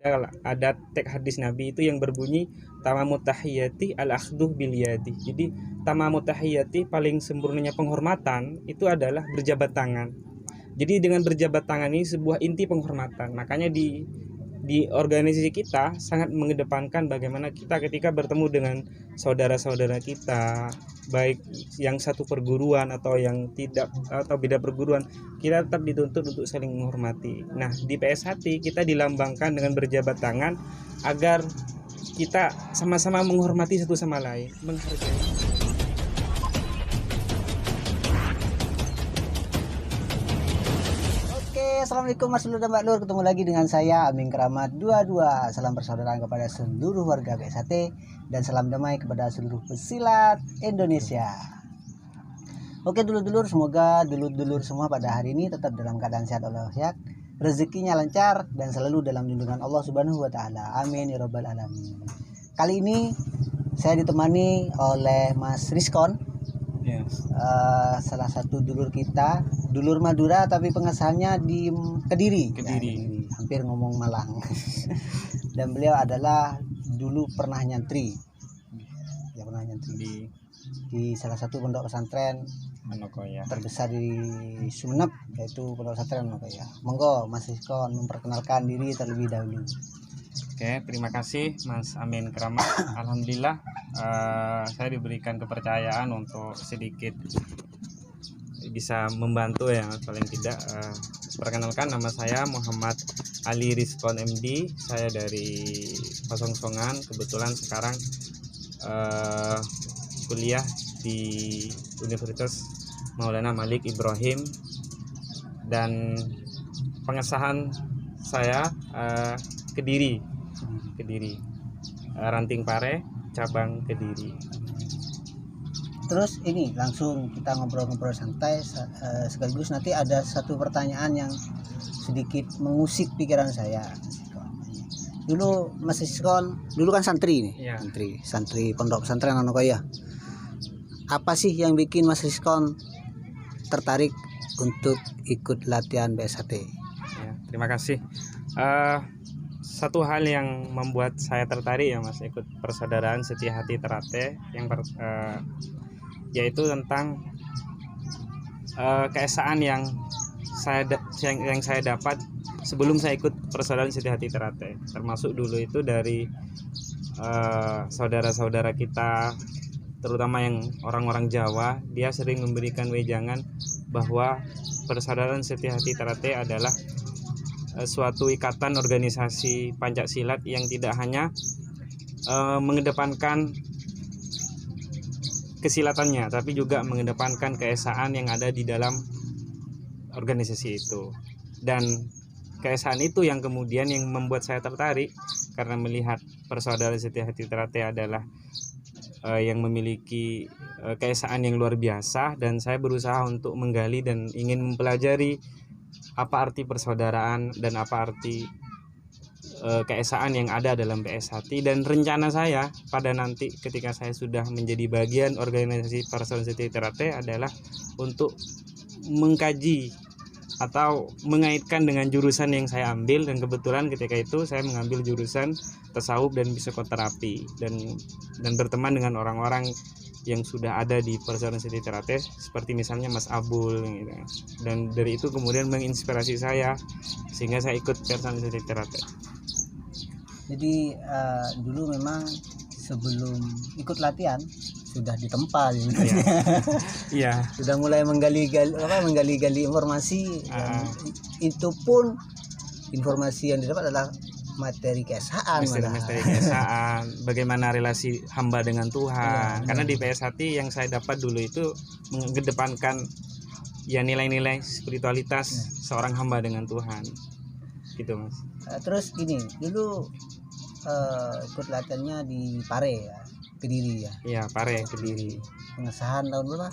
ada teks hadis Nabi itu yang berbunyi tamamut tahiyyati al akhdhu bil yadi. Jadi tamamut tahiyyati, paling sempurnanya penghormatan itu adalah berjabat tangan. Jadi dengan berjabat tangan ini sebuah inti penghormatan. Makanya di organisasi kita sangat mengedepankan bagaimana kita ketika bertemu dengan saudara-saudara kita, baik yang satu perguruan atau yang tidak atau beda perguruan, kita tetap dituntut untuk saling menghormati. Nah, di PSHT kita dilambangkan dengan berjabat tangan agar kita sama-sama menghormati satu sama lain, menghargai. Assalamualaikum Mas Lur dan Mbak Lur, ketemu lagi dengan saya Amin Keramat 22. Salam persaudaraan kepada seluruh warga PSHT dan salam damai kepada seluruh pesilat Indonesia. Oke dulur-dulur, semoga dulur-dulur semua pada hari ini tetap dalam keadaan sehat walafiat, rezekinya lancar dan selalu dalam lindungan Allah Subhanahu wa taala. Amin ya rabbal alamin. Kali ini saya ditemani oleh Mas Rizkon. Salah satu dulur kita, dulur Madura tapi pengesahannya di Kediri. Hampir ngomong Malang. Dan beliau adalah dulu pernah nyantri di salah satu pondok pesantren Manokoya terbesar di Sumeneb, yaitu pondok pesantren Manokoya. Monggo Mas Rizkon memperkenalkan diri terlebih dahulu. Oke, terima kasih Mas Amin Keramat. Alhamdulillah saya diberikan kepercayaan untuk sedikit bisa membantu ya, paling tidak. Perkenalkan, nama saya Muhammad Ali Rizkon MD. Saya dari Pasongsongan. Kebetulan sekarang kuliah di Universitas Maulana Malik Ibrahim, dan pengesahan saya Kediri, Ranting Pare, cabang Kediri. Terus ini langsung kita ngobrol-ngobrol santai, sekaligus nanti ada satu pertanyaan yang sedikit mengusik pikiran saya. Dulu Mas Rizkon, dulu kan santri nih, Ya. santri pondok pesantren Manokoya. Apa sih yang bikin Mas Rizkon tertarik untuk ikut latihan PSHT? Ya, terima kasih. Satu hal yang membuat saya tertarik ya Mas ikut persaudaraan Setia Hati Ternate yaitu tentang keesaan yang saya dapat sebelum saya ikut persaudaraan Setia Hati Ternate. Termasuk dulu itu dari saudara-saudara kita, terutama yang orang-orang Jawa, dia sering memberikan wejangan bahwa persaudaraan Setia Hati Ternate adalah suatu ikatan organisasi Pancasilat yang tidak hanya mengedepankan kesilatannya, tapi juga mengedepankan keesaan yang ada di dalam organisasi itu. Dan keesaan itu yang kemudian yang membuat saya tertarik, karena melihat persaudaraan Setia Hati Ternate adalah yang memiliki keesaan yang luar biasa, dan saya berusaha untuk menggali dan ingin mempelajari apa arti persaudaraan dan apa arti keesaan yang ada dalam PSHT. Dan rencana saya pada nanti ketika saya sudah menjadi bagian organisasi persaudaraan Setia Ternate adalah untuk mengkaji atau mengaitkan dengan jurusan yang saya ambil, dan kebetulan ketika itu saya mengambil jurusan tasawuf dan psikoterapi, dan berteman dengan orang-orang yang sudah ada di persaudaraan Setia Ternate seperti misalnya Mas Abul gitu. Dan dari itu kemudian menginspirasi saya sehingga saya ikut persaudaraan Setia Ternate. Jadi dulu memang sebelum ikut latihan sudah ditempa gitu. Iya. Sudah mulai menggali-gali informasi, dan itu pun informasi yang didapat adalah materi keesaan, misteri keesaan, bagaimana relasi hamba dengan Tuhan. Karena di PSHT yang saya dapat dulu itu mengedepankan ya nilai-nilai spiritualitas seorang hamba dengan Tuhan. Gitu Mas. Terus gini, dulu ikut latihannya di Pare ya, Kediri ya. Iya, Pare Kediri. Pengesahan tahun berapa?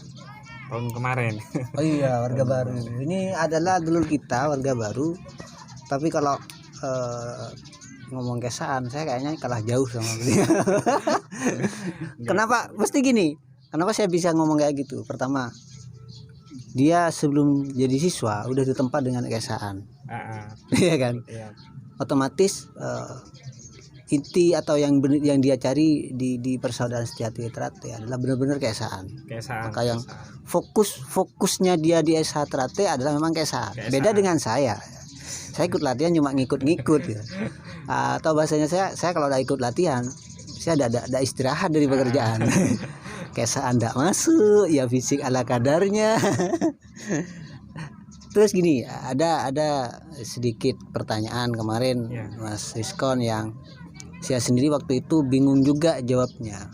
Tahun kemarin. Oh iya, warga baru. Ini adalah dulur kita, warga baru. Tapi kalau ngomong keesaan, saya kayaknya kalah jauh sama beliau. Kenapa? Mesti gini. Kenapa saya bisa ngomong kayak gitu? Pertama, dia sebelum jadi siswa udah ditempa dengan keesaan. Iya kan? Iya. otomatis inti atau yang dia cari di persaudaraan sejati Ternate adalah benar-benar keesaan. Maka yang fokusnya dia di SH Ternate adalah memang keesaan. Beda dengan saya ikut latihan cuma ngikut-ngikut gitu. Atau bahasanya saya kalau udah ikut latihan saya ada istirahat dari pekerjaan. Keesaan tidak masuk, ya fisik ala kadarnya. Terus gini, ada sedikit pertanyaan kemarin Mas Rizkon yang saya sendiri waktu itu bingung juga jawabnya.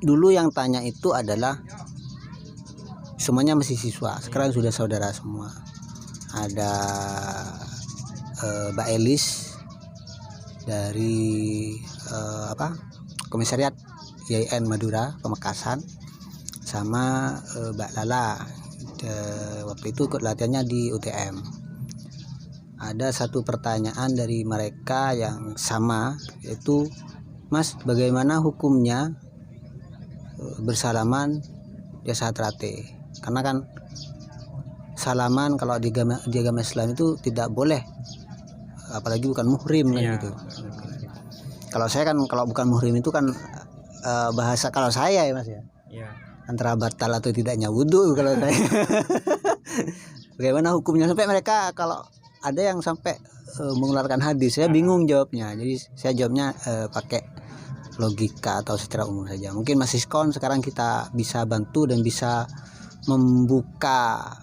Dulu yang tanya itu adalah semuanya masih siswa, sekarang sudah saudara semua. Ada Mbak Elis dari Komisariat YIN Madura Pamekasan, sama Mbak Lala waktu itu ikut latihannya di UTM. Ada satu pertanyaan dari mereka yang sama, yaitu Mas, bagaimana hukumnya bersalaman di SH Ternate? Karena kan salaman kalau di agama Islam itu tidak boleh, apalagi bukan muhrim kan gitu. Kalau saya kan kalau bukan muhrim itu kan bahasa kalau saya ya Mas ya. Antara batal atau tidaknya wudhu kalau saya. Bagaimana hukumnya sampai mereka kalau ada yang sampai mengeluarkan hadis, saya bingung jawabnya. Jadi saya jawabnya pakai logika atau secara umum saja. Mungkin Mas Rizkon sekarang kita bisa bantu dan bisa membuka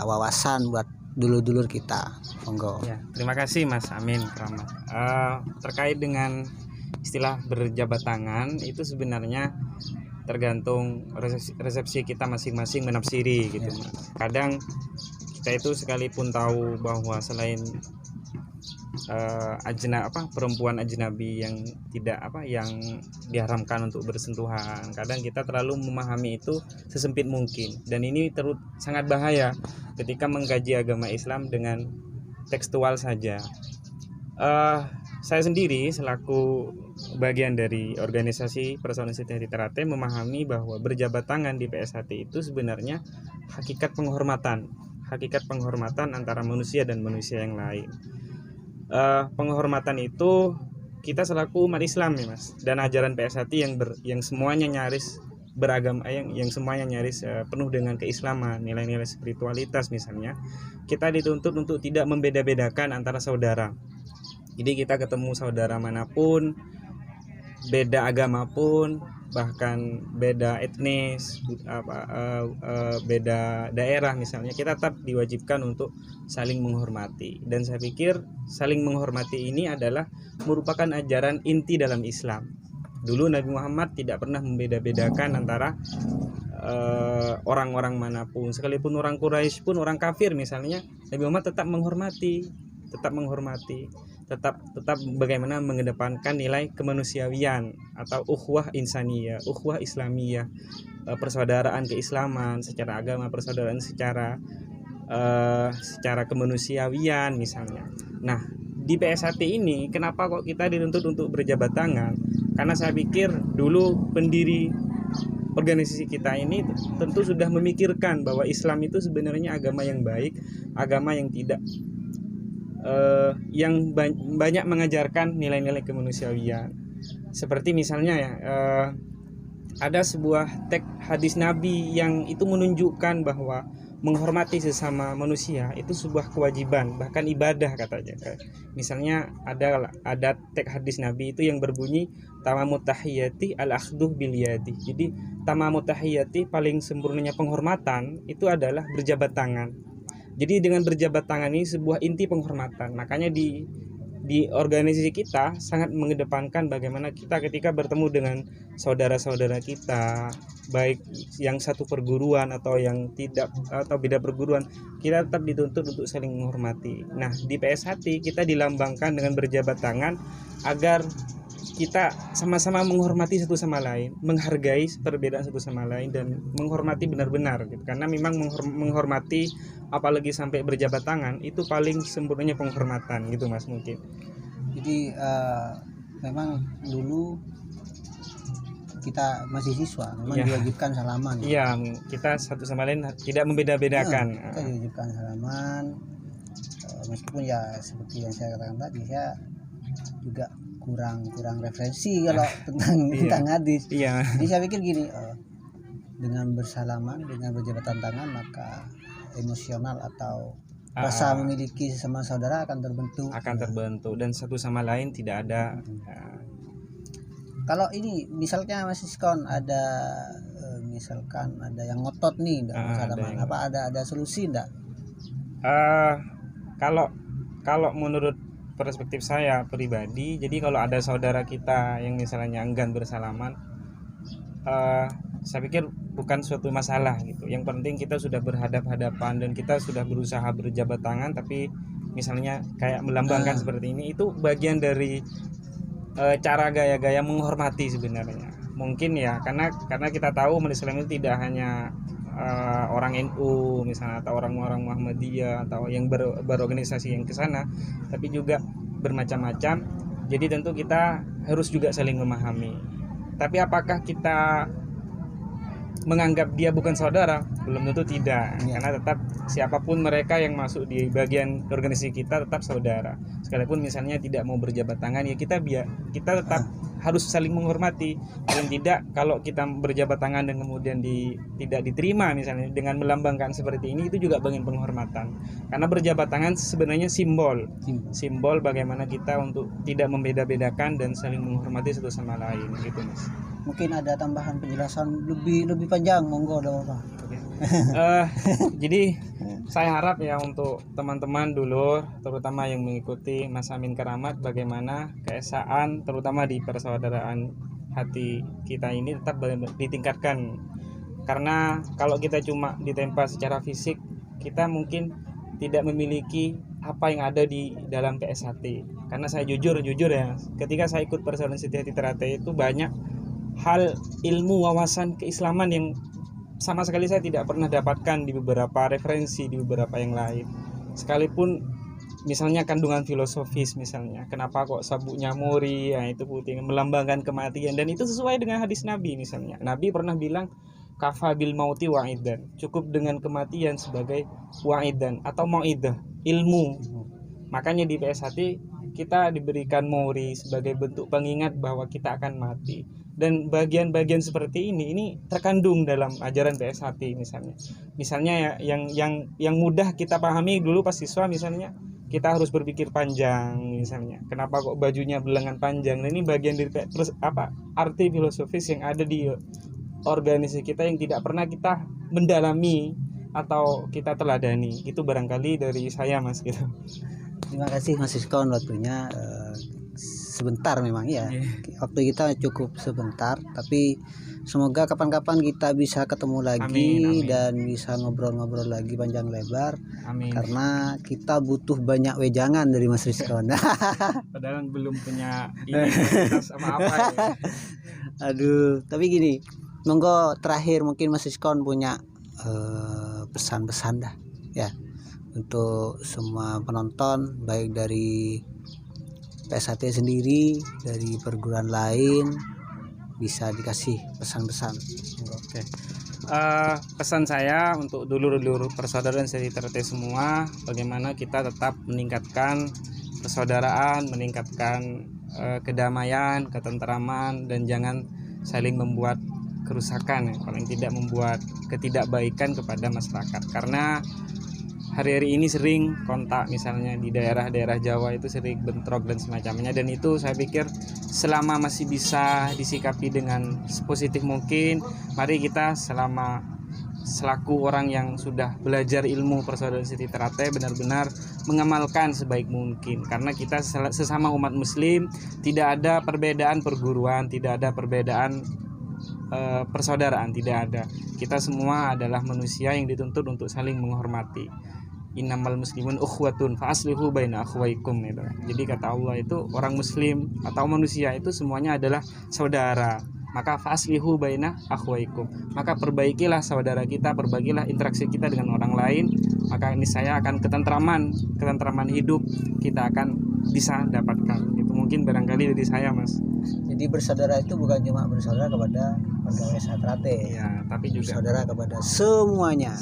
wawasan buat dulur-dulur kita. Monggo. Ya, terima kasih Mas Amin Keramat. Terkait dengan istilah berjabat tangan itu sebenarnya tergantung resepsi kita masing-masing menafsiri gitu. Kadang kita itu sekalipun tahu bahwa selain perempuan ajnabi yang yang diharamkan untuk bersentuhan, kadang kita terlalu memahami itu sesempit mungkin, dan ini sangat bahaya ketika mengkaji agama Islam dengan tekstual saja. Saya sendiri selaku bagian dari organisasi Persaudaraan Sejati Ternate memahami bahwa berjabat tangan di PSHT itu sebenarnya hakikat penghormatan antara manusia dan manusia yang lain. Penghormatan itu kita selaku umat Islam ya Mas, dan ajaran PSHT yang semuanya nyaris beragama, yang semuanya nyaris penuh dengan keislaman, nilai-nilai spiritualitas misalnya, kita dituntut untuk tidak membeda-bedakan antara saudara. Jadi kita ketemu saudara manapun, beda agama pun, bahkan beda etnis, beda daerah misalnya, kita tetap diwajibkan untuk saling menghormati. Dan saya pikir saling menghormati ini adalah merupakan ajaran inti dalam Islam. Dulu Nabi Muhammad tidak pernah membeda-bedakan antara orang-orang manapun, sekalipun orang Quraisy pun, orang kafir misalnya, Nabi Muhammad tetap menghormati, tetap bagaimana mengedepankan nilai kemanusiaan atau ukhuwah insaniyah, ukhuwah islamiyah, persaudaraan keislaman secara agama, persaudaraan secara kemanusiaan misalnya. Nah, di PSHT ini kenapa kok kita dituntut untuk berjabat tangan? Karena saya pikir dulu pendiri organisasi kita ini tentu sudah memikirkan bahwa Islam itu sebenarnya agama yang baik, agama yang tidak yang banyak mengajarkan nilai-nilai kemanusiaan. Seperti misalnya ada sebuah teks hadis Nabi yang itu menunjukkan bahwa menghormati sesama manusia itu sebuah kewajiban, bahkan ibadah katanya. Misalnya ada teks hadis Nabi itu yang berbunyi tamamut tahiyyati al-akhdhu bil yadi. Jadi tamamut tahiyyati, paling sempurnanya penghormatan itu adalah berjabat tangan. Jadi dengan berjabat tangan ini sebuah inti penghormatan. Makanya di organisasi kita sangat mengedepankan bagaimana kita ketika bertemu dengan saudara-saudara kita, baik yang satu perguruan atau yang tidak atau beda perguruan, kita tetap dituntut untuk saling menghormati. Nah, di PSHT kita dilambangkan dengan berjabat tangan agar kita sama-sama menghormati satu sama lain, menghargai perbedaan satu sama lain, dan menghormati benar-benar gitu. Karena memang menghormati, apalagi sampai berjabat tangan, itu paling sempurnanya penghormatan gitu Mas mungkin. Jadi memang dulu kita masih siswa, memang diwajibkan salaman. Iya, kita satu sama lain tidak membeda-bedakan. Kita diwajibkan salaman. meskipun ya seperti yang saya katakan tadi, saya juga kurang referensi kalau tentang hadis. Jadi saya pikir gini, dengan bersalaman, dengan berjabatan tangan, maka emosional atau rasa memiliki sesama saudara akan terbentuk dan satu sama lain tidak ada. Kalau ini misalnya Mas Iskon ada misalkan ada yang ngotot nih ada solusi enggak? Kalau menurut perspektif saya pribadi, jadi kalau ada saudara kita yang misalnya enggan bersalaman, saya pikir bukan suatu masalah gitu. Yang penting kita sudah berhadap-hadapan dan kita sudah berusaha berjabat tangan, tapi misalnya kayak melambangkan seperti ini, itu bagian dari cara gaya-gaya menghormati sebenarnya. Mungkin ya karena kita tahu umat Islam itu tidak hanya orang NU misalnya atau orang-orang Muhammadiyah atau yang berorganisasi yang ke sana, tapi juga bermacam-macam. Jadi tentu kita harus juga saling memahami. Tapi apakah kita menganggap dia bukan saudara? Belum tentu tidak, karena tetap siapapun mereka yang masuk di bagian organisasi kita tetap saudara. Sekalipun misalnya tidak mau berjabat tangan, ya kita tetap harus saling menghormati. Paling tidak kalau kita berjabat tangan dan kemudian tidak diterima misalnya dengan melambangkan seperti ini, itu juga bagian penghormatan. Karena berjabat tangan sebenarnya simbol bagaimana kita untuk tidak membeda-bedakan dan saling menghormati satu sama lain gitu, Mas. Mungkin ada tambahan penjelasan lebih panjang, monggo dong Pak. Jadi saya harap ya untuk teman-teman dulur, terutama yang mengikuti Mas Amin Keramat, bagaimana keesaan terutama di persaudaraan hati kita ini tetap ditingkatkan. Karena kalau kita cuma ditempa secara fisik, kita mungkin tidak memiliki apa yang ada di dalam PSHT. Karena saya jujur ya, ketika saya ikut persaudaraan hati Ternate itu banyak hal ilmu wawasan keislaman yang sama sekali saya tidak pernah dapatkan di beberapa referensi, di beberapa yang lain. Sekalipun misalnya kandungan filosofis, misalnya kenapa kok sabuknya mori, itu putih melambangkan kematian, dan itu sesuai dengan hadis Nabi. Misalnya Nabi pernah bilang kafa bil mauti wa'idan, cukup dengan kematian sebagai wa'idan atau mau'idah, ilmu. Makanya di PSHT kita diberikan mori sebagai bentuk pengingat bahwa kita akan mati. Dan bagian-bagian seperti ini terkandung dalam ajaran PSHT misalnya ya, yang mudah kita pahami dulu pas siswa, misalnya kita harus berpikir panjang, misalnya kenapa kok bajunya belengan panjang. Nah, ini bagian dari arti filosofis yang ada di organisasi kita yang tidak pernah kita mendalami atau kita teladani. Itu barangkali dari saya, Mas, gitu. Terima kasih Mas Iskon waktunya. Sebentar memang ya, waktu kita cukup sebentar, tapi semoga kapan-kapan kita bisa ketemu lagi. Amin. Dan bisa ngobrol-ngobrol lagi panjang lebar. Amin. Karena kita butuh banyak wejangan dari Mas Rizkon. Padahal belum punya identitas sama apa ya. Aduh, tapi gini, monggo terakhir mungkin Mas Rizkon punya pesan-pesan dah ya untuk semua penonton, baik dari PSHT sendiri, dari perguruan lain, bisa dikasih pesan-pesan. Oke. Pesan saya untuk dulur-dulur persaudaraan seri Ternate semua, bagaimana kita tetap meningkatkan persaudaraan, meningkatkan kedamaian, ketentraman, dan jangan saling membuat kerusakan, ya, paling tidak membuat ketidakbaikan kepada masyarakat. Karena hari-hari ini sering kontak, misalnya di daerah-daerah Jawa itu sering bentrok dan semacamnya, dan itu saya pikir selama masih bisa disikapi dengan sepositif mungkin, mari kita selaku orang yang sudah belajar ilmu persaudaraan Ternate benar-benar mengamalkan sebaik mungkin, karena kita sesama umat muslim tidak ada perbedaan perguruan, tidak ada perbedaan persaudaraan, tidak ada. Kita semua adalah manusia yang dituntut untuk saling menghormati. Innamal muslimun ukhwatun fa aslihu baina akhwaikum gitu. Jadi kata Allah itu orang muslim atau manusia itu semuanya adalah saudara. Maka fa aslihu baina akhwaikum. Maka perbaikilah saudara kita, perbaikilah interaksi kita dengan orang lain, maka ini saya akan ketentraman hidup kita akan bisa dapatkan. Itu mungkin barangkali dari saya, Mas. Jadi bersaudara itu bukan cuma bersaudara kepada warga PSHT Ternate, ya, tapi juga bersaudara kepada semuanya.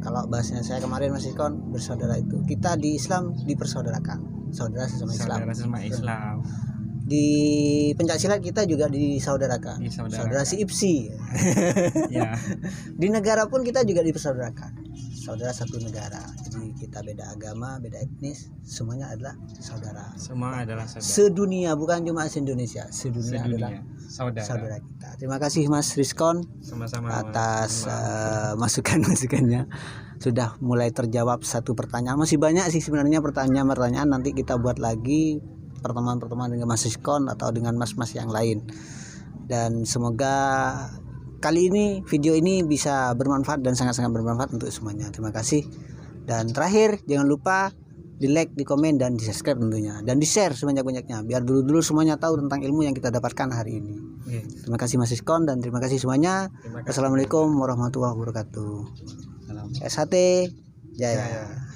kalau bahasanya saya kemarin Mas Ikon, bersaudara itu kita di Islam dipersaudarakan, saudara sesama Islam. Saudara sesama Islam. Di pencak silat kita juga disaudarakan. Saudara si Ipsi. Ya. Di negara pun kita juga dipersaudarakan. Saudara satu negara. Jadi kita beda agama, beda etnis, semuanya adalah saudara. Semua adalah saudara. Sedunia, bukan cuma se-Indonesia. Sedunia adalah saudara kita. Terima kasih Mas Rizkon Sama-sama atas masukan-masukannya. Sudah mulai terjawab satu pertanyaan. Masih banyak sih sebenarnya pertanyaan nanti kita buat lagi pertemuan-pertemuan dengan Mas Rizkon atau dengan mas-mas yang lain. Dan semoga kali ini video ini bisa bermanfaat dan sangat-sangat bermanfaat untuk semuanya. Terima kasih. Dan terakhir jangan lupa di like, di komen, dan di subscribe tentunya, dan di share sebanyak-banyaknya biar dulu semuanya tahu tentang ilmu yang kita dapatkan hari ini. Terima kasih Mas Rizkon dan terima kasih semuanya. Wassalamualaikum warahmatullahi wabarakatuh. SHT Jaya.